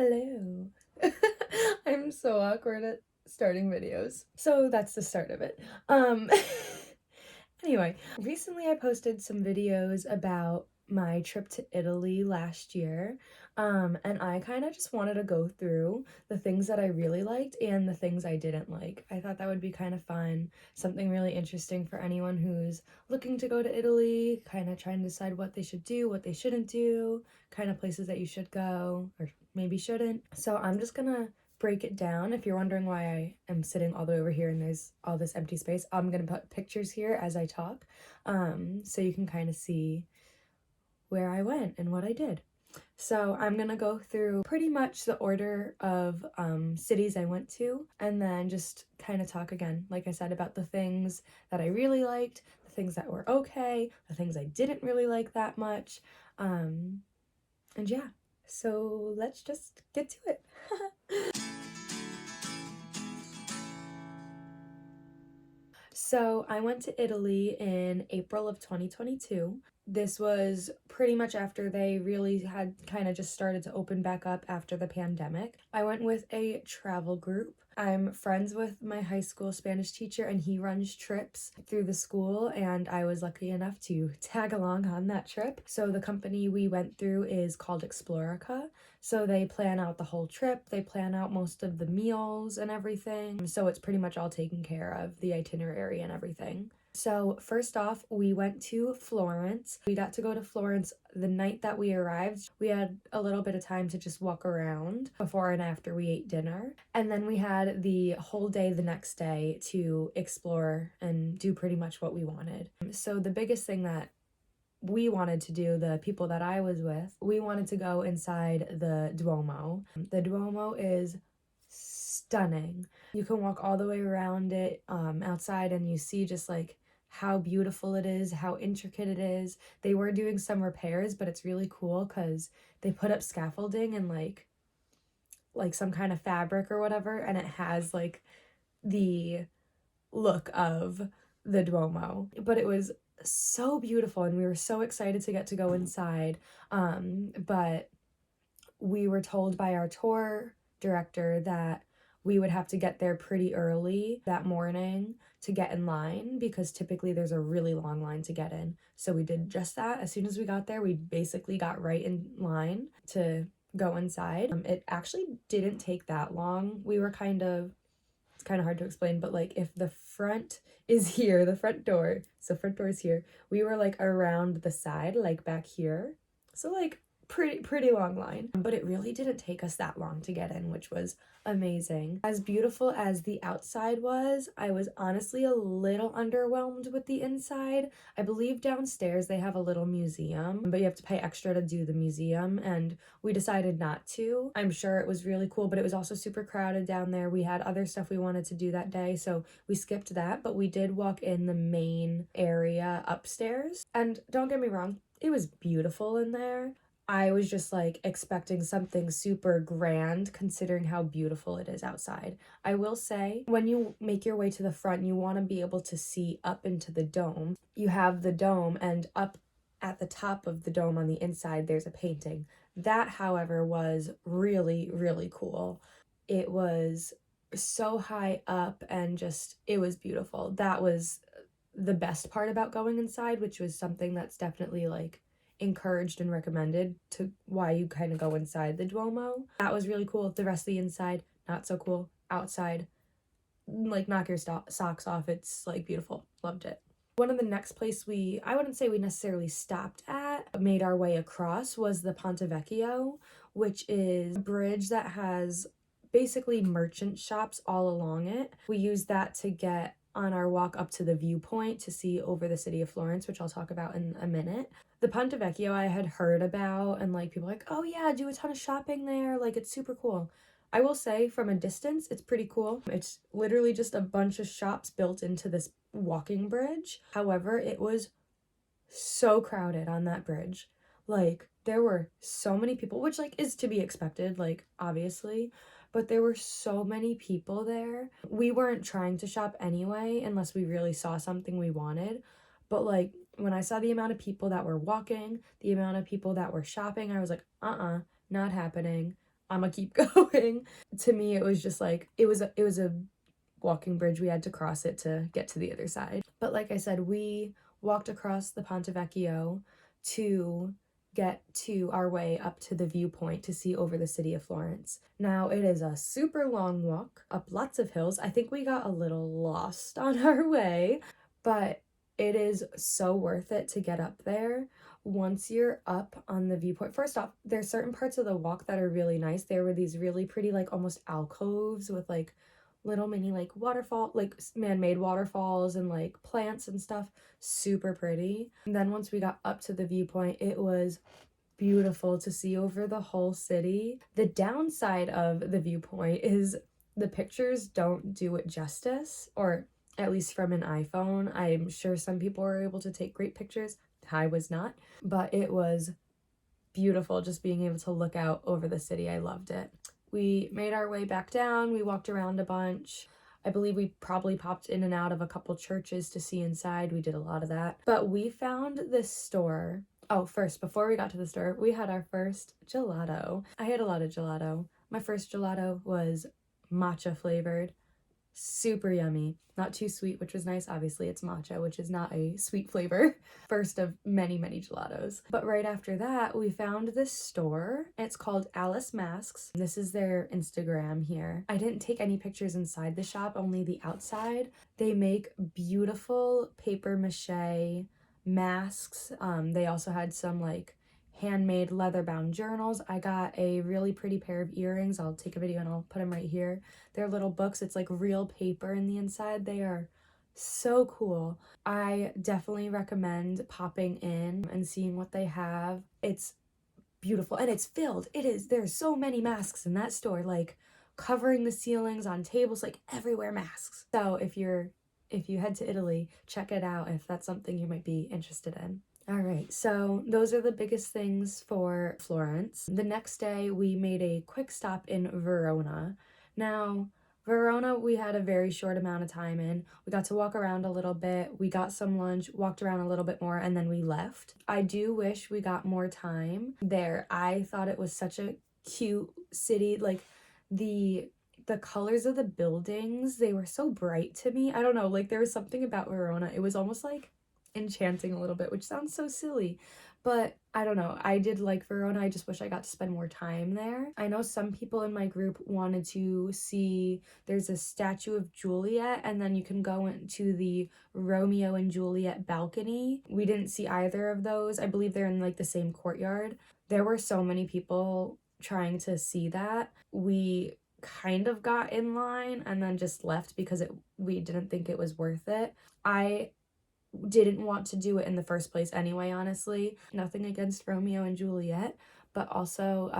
Hello. I'm so awkward at starting videos. So that's the start of it. Um anyway, recently I posted some videos about my trip to Italy last year. And I kind of just wanted to go through the things that I really liked and the things I didn't like. I thought that would be kind of fun, something really interesting for anyone who's looking to go to Italy, kind of trying to decide what they should do, what they shouldn't do, kind of places that you should go or maybe shouldn't. So I'm just gonna break it down. If you're wondering why I am sitting all the way over here and there's all this empty space, I'm gonna put pictures here as I talk, so you can kind of see where I went and what I did. So I'm gonna go through pretty much the order of cities I went to, and then just kind of talk again, like I said, about the things that I really liked, the things that were okay, the things I didn't really like that much, and yeah, so let's just get to it. So I went to Italy in April of 2022. This was pretty much after they really had kind of just started to open back up after the pandemic. I went with a travel group. I'm friends with my high school Spanish teacher, and he runs trips through the school, and I was lucky enough to tag along on that trip. So the company we went through is called Explorica. So they plan out the whole trip, they plan out most of the meals and everything. So it's pretty much all taken care of, the itinerary and everything. So first off, we went to Florence. We got to go to Florence the night that we arrived. We had a little bit of time to just walk around before and after we ate dinner. And then we had the whole day the next day to explore and do pretty much what we wanted. So the biggest thing that we wanted to do, the people that I was with, we wanted to go inside the Duomo. The Duomo is stunning. You can walk all the way around it outside, and you see just like how beautiful it is, how intricate it is. They were doing some repairs, but it's really cool because they put up scaffolding and like some kind of fabric or whatever, and it has like the look of the Duomo. But it was so beautiful, and we were so excited to get to go inside. But we were told by our tour director that we would have to get there pretty early that morning to get in line, because typically there's a really long line to get in. So we did just that. As soon as we got there, we basically got right in line to go inside. It actually didn't take that long. We were it's kind of hard to explain, but like if the front is here, the front door, so front door is here, we were like around the side, like back here. So like pretty long line, but it really didn't take us that long to get in, which was amazing. As beautiful as the outside was, I was honestly a little underwhelmed with the inside. I believe downstairs they have a little museum, but you have to pay extra to do the museum, and we decided not to. I'm sure it was really cool, but it was also super crowded down there. We had other stuff we wanted to do that day, so we skipped that, but we did walk in the main area upstairs. And don't get me wrong, it was beautiful in there. I was just like expecting something super grand considering how beautiful it is outside. I will say, when you make your way to the front, you want to be able to see up into the dome. You have the dome, and up at the top of the dome on the inside, there's a painting. That, however, was really, really cool. It was so high up, and just, it was beautiful. That was the best part about going inside, which was something that's definitely like encouraged and recommended to why you kind of go inside the Duomo. That was really cool. The rest of the inside, not so cool. Outside, like knock your socks off. It's like beautiful. Loved it. One of the next place I wouldn't say we necessarily stopped at, but made our way across, was the Ponte Vecchio, which is a bridge that has basically merchant shops all along it. We used that to get on our walk up to the viewpoint to see over the city of Florence, which I'll talk about in a minute. The Ponte Vecchio I had heard about, and like people like, oh yeah, do a ton of shopping there, like it's super cool. I will say, from a distance, it's pretty cool. It's literally just a bunch of shops built into this walking bridge. However, it was so crowded on that bridge. Like, there were so many people, which like is to be expected, like obviously, but there were so many people there. We weren't trying to shop anyway unless we really saw something we wanted. But like when I saw the amount of people that were walking, the amount of people that were shopping, I was like, not happening. I'ma keep going. To me, it was just like, it was a walking bridge. We had to cross it to get to the other side. But like I said, we walked across the Ponte Vecchio to get to our way up to the viewpoint to see over the city of Florence. Now, it is a super long walk up lots of hills. I think we got a little lost on our way, but it is so worth it to get up there. Once you're up on the viewpoint, first off, there's certain parts of the walk that are really nice. There were these really pretty, like almost alcoves with like little mini like waterfall, like man-made waterfalls and like plants and stuff. Super pretty. And then once we got up to the viewpoint, it was beautiful to see over the whole city. The downside of the viewpoint is the pictures don't do it justice, or at least from an iPhone. I'm sure some people were able to take great pictures. I was not, but it was beautiful just being able to look out over the city. I loved it. We made our way back down. We walked around a bunch. I believe we probably popped in and out of a couple churches to see inside. We did a lot of that. But we found this store. Oh, first, before we got to the store, we had our first gelato. I had a lot of gelato. My first gelato was matcha flavored. Super yummy. Not too sweet, which was nice. Obviously, it's matcha, which is not a sweet flavor. First of many, many gelatos. But right after that, we found this store. It's called Alice Masks. This is their Instagram here. I didn't take any pictures inside the shop, only the outside. They make beautiful paper mache masks. They also had some like handmade leather-bound journals. I got a really pretty pair of earrings. I'll take a video and I'll put them right here. They're little books. It's like real paper in the inside. They are so cool. I definitely recommend popping in and seeing what they have. It's beautiful and it's filled. There's so many masks in that store, like covering the ceilings, on tables, like everywhere masks. So if you head to Italy, check it out if that's something you might be interested in. All right, so those are the biggest things for Florence. The next day, we made a quick stop in Verona. Now, Verona, we had a very short amount of time in. We got to walk around a little bit. We got some lunch, walked around a little bit more, and then we left. I do wish we got more time there. I thought it was such a cute city. Like, the colors of the buildings, they were so bright to me. I don't know, like there was something about Verona. It was almost like enchanting a little bit, which sounds so silly, but I don't know. I did like Verona. I just wish I got to spend more time there. I know some people in my group wanted to see, there's a statue of Juliet, and then you can go into the Romeo and Juliet balcony. We didn't see either of those. I believe they're in like the same courtyard. There were so many people trying to see that. We kind of got in line and then just left because we didn't think it was worth it. I didn't want to do it in the first place anyway, honestly. Nothing against Romeo and Juliet, but also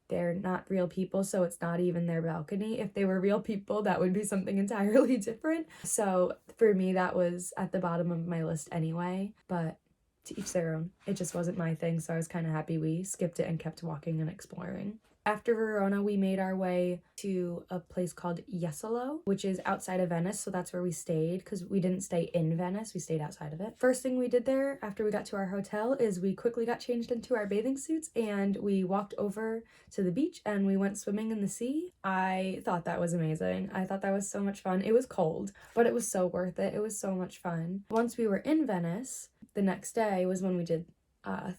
they're not real people, so it's not even their balcony. If they were real people, that would be something entirely different. So for me, that was at the bottom of my list anyway, but to each their own. It just wasn't my thing, so I was kind of happy we skipped it and kept walking and exploring. After Verona, we made our way to a place called Jesolo, which is outside of Venice, so that's where we stayed because we didn't stay in Venice, we stayed outside of it. First thing we did there after we got to our hotel is we quickly got changed into our bathing suits and we walked over to the beach and we went swimming in the sea. I thought that was amazing. I thought that was so much fun. It was cold, but it was so worth it. It was so much fun. Once we were in Venice, the next day was when we did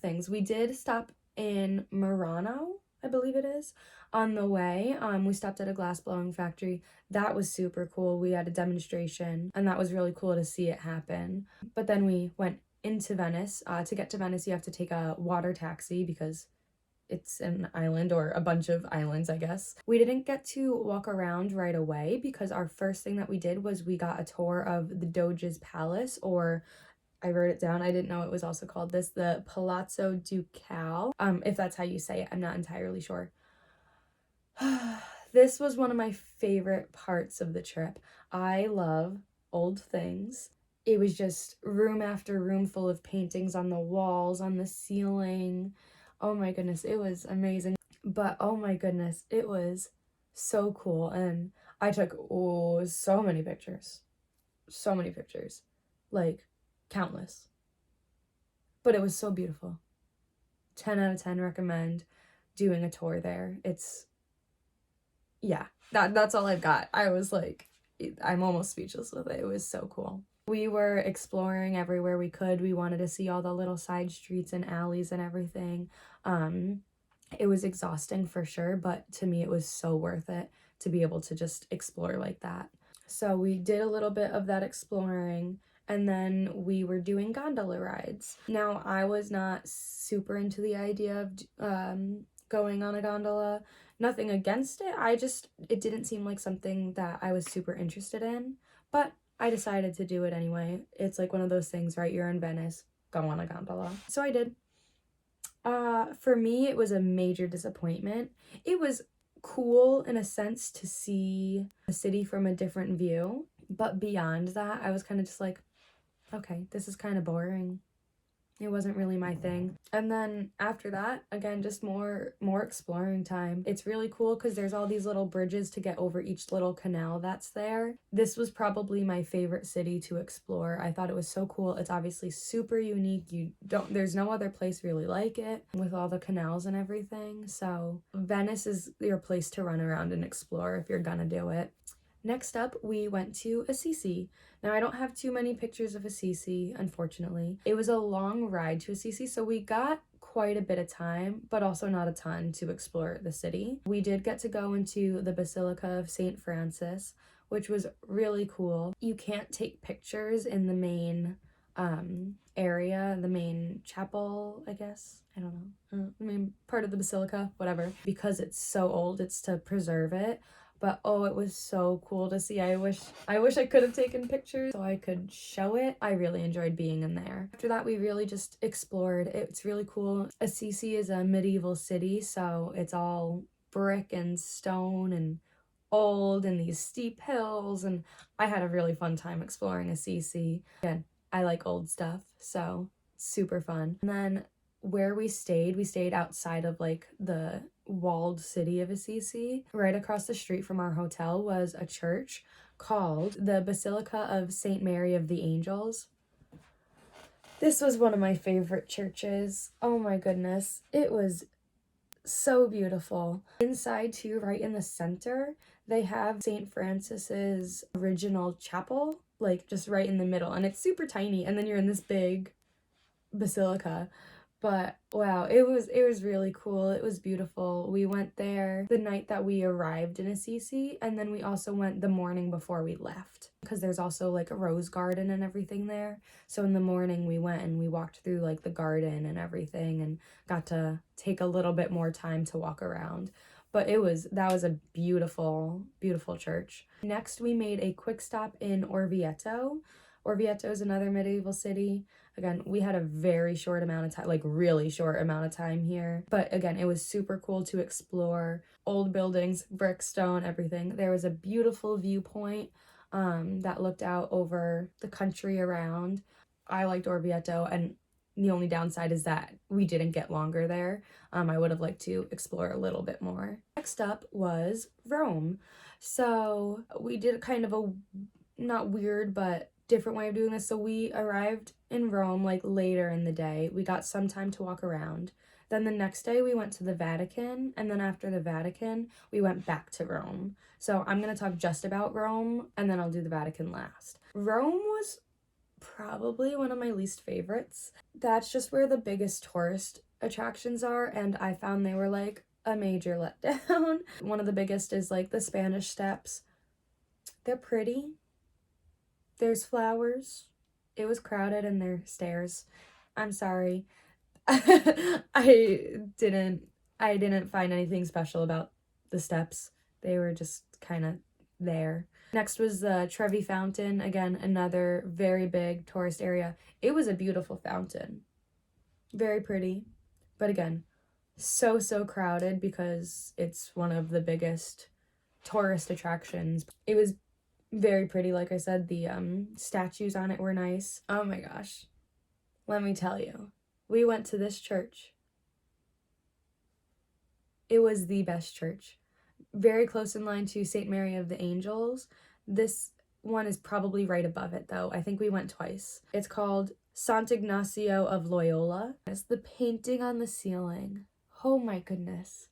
things. We did stop in Murano, I believe it is, on the way. We stopped at a glass blowing factory. That was super cool. We had a demonstration and that was really cool to see it happen. But then we went into Venice. To get to Venice, you have to take a water taxi because it's an island, or a bunch of islands, I guess. We didn't get to walk around right away because our first thing that we did was we got a tour of the Doge's Palace, or I wrote it down. I didn't know it was also called this, the Palazzo Ducale. If that's how you say it, I'm not entirely sure. This was one of my favorite parts of the trip. I love old things. It was just room after room full of paintings on the walls, on the ceiling. Oh my goodness, it was amazing. But oh my goodness, it was so cool. And I took, so many pictures. So many pictures. Like, countless. But it was so beautiful. 10 out of 10 recommend doing a tour there. It's yeah, that's all I've got. I was like, I'm almost speechless with it. It was so cool. We were exploring everywhere we could. We wanted to see all the little side streets and alleys and everything. It was exhausting for sure, but to me it was so worth it to be able to just explore like that. So we did a little bit of that exploring, and then we were doing gondola rides. Now, I was not super into the idea of going on a gondola. Nothing against it. It didn't seem like something that I was super interested in, but I decided to do it anyway. It's like one of those things, right? You're in Venice, go on a gondola. So I did. For me, it was a major disappointment. It was cool in a sense to see the city from a different view, but beyond that, I was kind of just like, okay, this is kind of boring. It wasn't really my thing. And then after that, again, just more exploring time. It's really cool because there's all these little bridges to get over each little canal that's there. This was probably my favorite city to explore. I thought it was so cool. It's obviously super unique. There's no other place really like it with all the canals and everything. So Venice is your place to run around and explore if you're gonna do it. Next up, we went to Assisi. Now, I don't have too many pictures of Assisi, unfortunately. It was a long ride to Assisi, so we got quite a bit of time, but also not a ton to explore the city. We did get to go into the Basilica of St. Francis, which was really cool. You can't take pictures in the main area, the main chapel, I guess. I don't know. The main part of the basilica, whatever. Because it's so old, it's to preserve it. But oh, it was so cool to see. I wish I could have taken pictures so I could show it. I really enjoyed being in there. After that, we really just explored. It's really cool. Assisi is a medieval city, so it's all brick and stone and old and these steep hills, and I had a really fun time exploring Assisi. Again, I like old stuff, so super fun. And then where we stayed outside of like the walled city of Assisi. Right across the street from our hotel was a church called the Basilica of St. Mary of the Angels. This was one of my favorite churches. Oh my goodness. It was so beautiful. Inside too, right in the center, they have St. Francis's original chapel, like just right in the middle, and it's super tiny, and then you're in this big basilica. But wow, it was really cool. It was beautiful. We went there the night that we arrived in Assisi, and then we also went the morning before we left because there's also like a rose garden and everything there. So in the morning we went and we walked through like the garden and everything and got to take a little bit more time to walk around. But that was a beautiful, beautiful church. Next, we made a quick stop in Orvieto. Orvieto is another medieval city. Again, we had a very short amount of time, like really short amount of time here. But again, it was super cool to explore old buildings, brick, stone, everything. There was a beautiful viewpoint that looked out over the country around. I liked Orvieto, and the only downside is that we didn't get longer there. I would have liked to explore a little bit more. Next up was Rome. So we did kind of a, not weird, but different way of doing this. So we arrived in Rome like later in the day. We got some time to walk around. Then the next day we went to the Vatican, and then after the Vatican, we went back to Rome. So I'm going to talk just about Rome, and then I'll do the Vatican last. Rome was probably one of my least favorites. That's just where the biggest tourist attractions are, and I found they were like a major letdown. One of the biggest is like the Spanish Steps. They're pretty. There's flowers. It was crowded and there's stairs. I'm sorry. I didn't find anything special about the steps. They were just kind of there. Next was the Trevi Fountain. Again, another very big tourist area. It was a beautiful fountain. Very pretty. But again, so crowded because it's one of the biggest tourist attractions. It was very pretty, like I said. The statues on it were nice. Oh my gosh. Let me tell you. We went to this church. It was the best church. Very close in line to St. Mary of the Angels. This one is probably right above it, though. I think we went twice. It's called Sant'Ignacio of Loyola. It's the painting on the ceiling. Oh my goodness.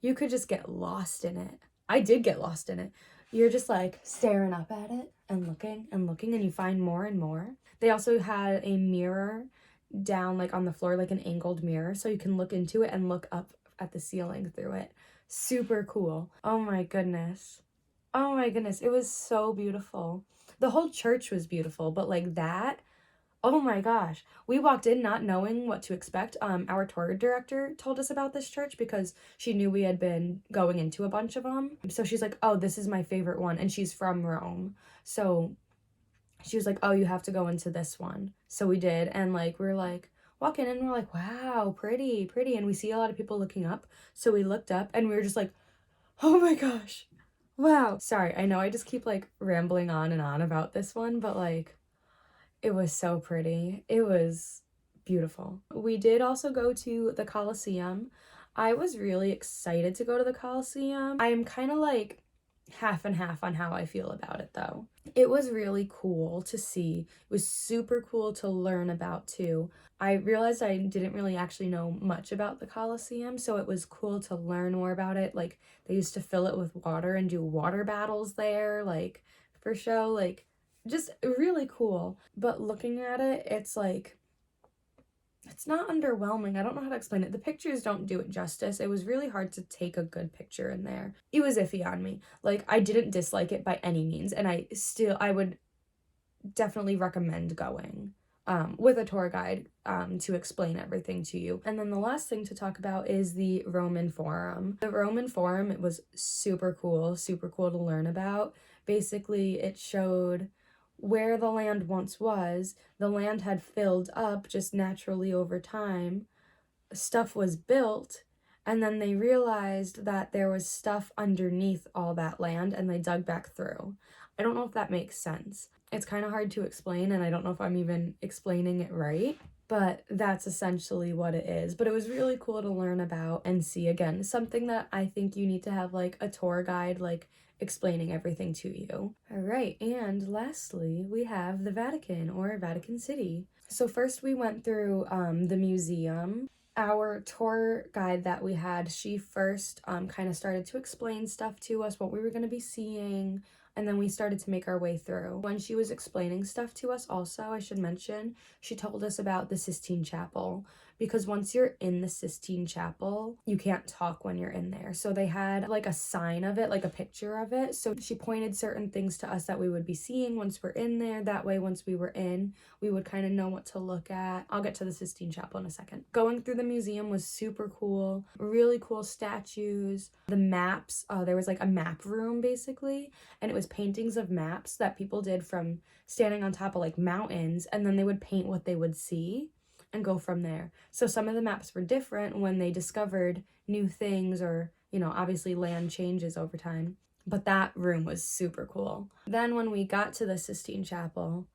You could just get lost in it. I did get lost in it. You're just like staring up at it and looking and looking, and you find more and more. They also had a mirror down like on the floor, like an angled mirror, so you can look into it and look up at the ceiling through it. Super cool. Oh my goodness. Oh my goodness. It was so beautiful. The whole church was beautiful, but like that, oh my gosh. We walked in not knowing what to expect. Our tour director told us about this church because she knew we had been going into a bunch of them. So she's like, "Oh, this is my favorite one." And she's from Rome. So she was like, "Oh, you have to go into this one." So we did. And like, we were like, walking in, we're like, "Wow, pretty, pretty." And we see a lot of people looking up. So we looked up and we were just like, "Oh my gosh. Wow." Sorry, I know I just keep like rambling on and on about this one, but like, it was so pretty. It was beautiful. We did also go to the Colosseum. I was really excited to go to the Colosseum. I am kind of like half and half on how I feel about it though. It was really cool to see. It was super cool to learn about too. I realized I didn't really actually know much about the Colosseum, so it was cool to learn more about it. Like they used to fill it with water and do water battles there, like for show, like just really cool. But looking at it, it's like it's not underwhelming. I don't know how to explain it. The pictures don't do it justice. It was really hard to take a good picture in there. It was iffy on me. Like I didn't dislike it by any means, and I would definitely recommend going with a tour guide to explain everything to you. And then the last thing to talk about is the Roman Forum. The Roman Forum, it was super cool to learn about. Basically, it showed where the land once was. The land had filled up just naturally over time. Stuff was built, and then they realized that there was stuff underneath all that land and they dug back through. I don't know if that makes sense. It's kind of hard to explain, and I don't know if I'm even explaining it right, but that's essentially what it is. But it was really cool to learn about and see again, something that I think you need to have like a tour guide like explaining everything to you. All right, and lastly, we have the Vatican or Vatican City. So first we went through the museum. Our tour guide that we had, she first kind of started to explain stuff to us, what we were going to be seeing, and then we started to make our way through. When she was explaining stuff to us also, I should mention, she told us about the Sistine Chapel, because once you're in the Sistine Chapel, you can't talk when you're in there. So they had like a sign of it, like a picture of it. So she pointed certain things to us that we would be seeing once we're in there. That way, once we were in, we would kind of know what to look at. I'll get to the Sistine Chapel in a second. Going through the museum was super cool. Really cool statues. The maps, there was like a map room basically, and it was paintings of maps that people did from standing on top of like mountains, and then they would paint what they would see and go from there. So some of the maps were different when they discovered new things, or, you know, obviously land changes over time. But that room was super cool. Then when we got to the Sistine Chapel,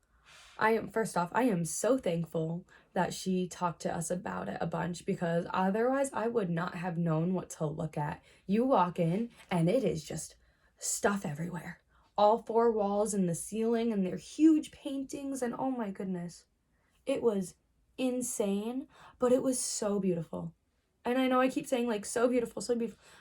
I am so thankful that she talked to us about it a bunch, because otherwise I would not have known what to look at. You walk in and it is just stuff everywhere. All four walls and the ceiling, and they're huge paintings, and oh my goodness. It was insane, but it was so beautiful. And I know I keep saying like so beautiful,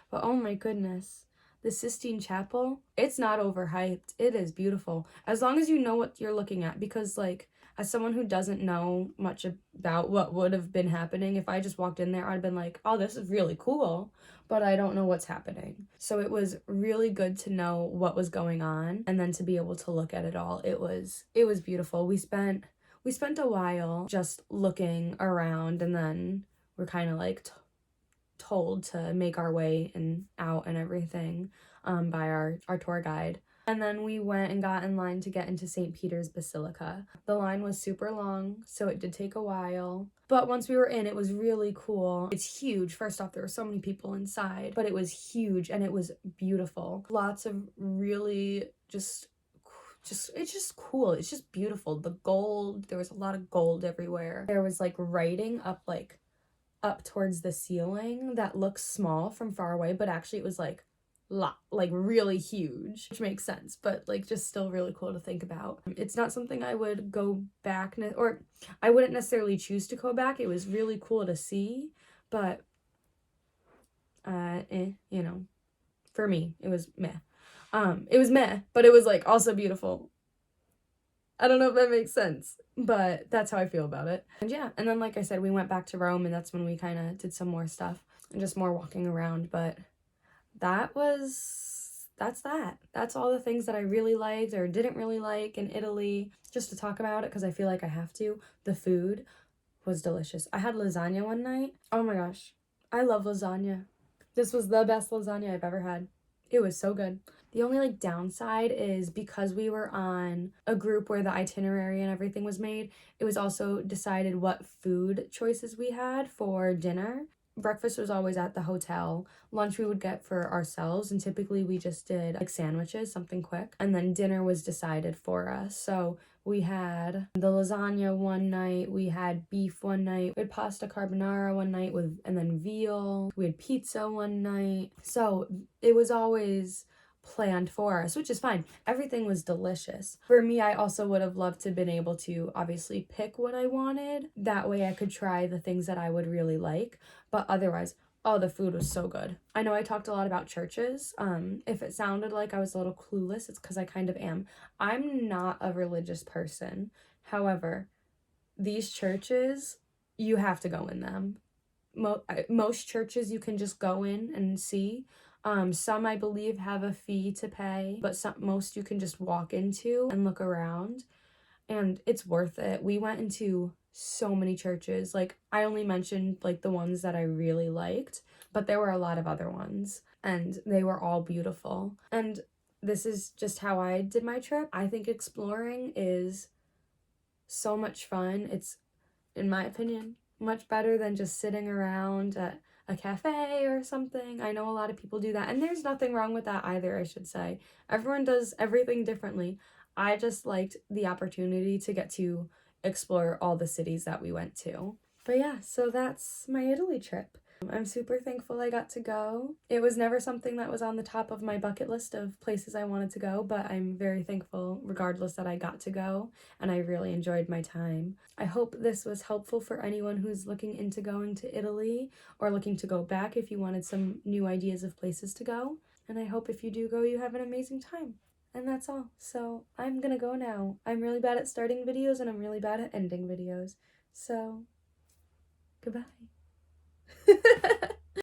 but oh my goodness. The Sistine Chapel, it's not overhyped. It is beautiful. As long as you know what you're looking at, because like as someone who doesn't know much about what would have been happening, if I just walked in there, I'd have been like, "Oh, this is really cool," but I don't know what's happening. So it was really good to know what was going on, and then to be able to look at it all. It was beautiful. We spent a while just looking around, and then we're kind of like told to make our way and out and everything by our tour guide. And then we went and got in line to get into St. Peter's Basilica. The line was super long, so it did take a while. But once we were in, it was really cool. It's huge. First off, there were so many people inside, but it was huge and it was beautiful. Lots of really just it's just cool. It's just beautiful. The gold, there was a lot of gold everywhere. There was like writing up towards the ceiling that looks small from far away, but actually it was like really huge, which makes sense, but like just still really cool to think about. It's not something I would go back or I wouldn't necessarily choose to go back. It was really cool to see, but you know, For me, it was meh. It was meh, but it was like also beautiful. I don't know if that makes sense, but that's how I feel about it. And yeah, and then like I said, we went back to Rome, and that's when we kind of did some more stuff and just more walking around. But that's that. That's all the things that I really liked or didn't really like in Italy. Just to talk about it because I feel like I have to. The food was delicious. I had lasagna one night. Oh my gosh. I love lasagna. This was the best lasagna I've ever had. It was so good. The only like downside is because we were on a group where the itinerary and everything was made, it was also decided what food choices we had for dinner. Breakfast was always at the hotel. Lunch we would get for ourselves, and typically we just did like sandwiches, something quick. And then dinner was decided for us. So we had the lasagna one night, we had beef one night, we had pasta carbonara one night and then veal. We had pizza one night. So it was always planned for us, which is fine. Everything was delicious. For me, I also would have loved to have been able to obviously pick what I wanted. That way I could try the things that I would really like. But otherwise, oh, the food was so good. I know I talked a lot about churches. If it sounded like I was a little clueless, it's because I kind of am. I'm not a religious person. However, these churches, you have to go in them. Most churches you can just go in and see. Some I believe have a fee to pay, but most you can just walk into and look around, and it's worth it. We went into so many churches. Like I only mentioned like the ones that I really liked, but there were a lot of other ones, and they were all beautiful. And this is just how I did my trip. I think exploring is so much fun. It's, in my opinion, much better than just sitting around at a cafe or something. I know a lot of people do that, and there's nothing wrong with that either, I should say. Everyone does everything differently. I just liked the opportunity to get to explore all the cities that we went to. But yeah, so that's my Italy trip. I'm super thankful I got to go. It was never something that was on the top of my bucket list of places I wanted to go, but I'm very thankful regardless that I got to go, and I really enjoyed my time. I hope this was helpful for anyone who's looking into going to Italy or looking to go back if you wanted some new ideas of places to go. And I hope if you do go, you have an amazing time. And that's all. So I'm gonna go now. I'm really bad at starting videos and I'm really bad at ending videos. So, goodbye.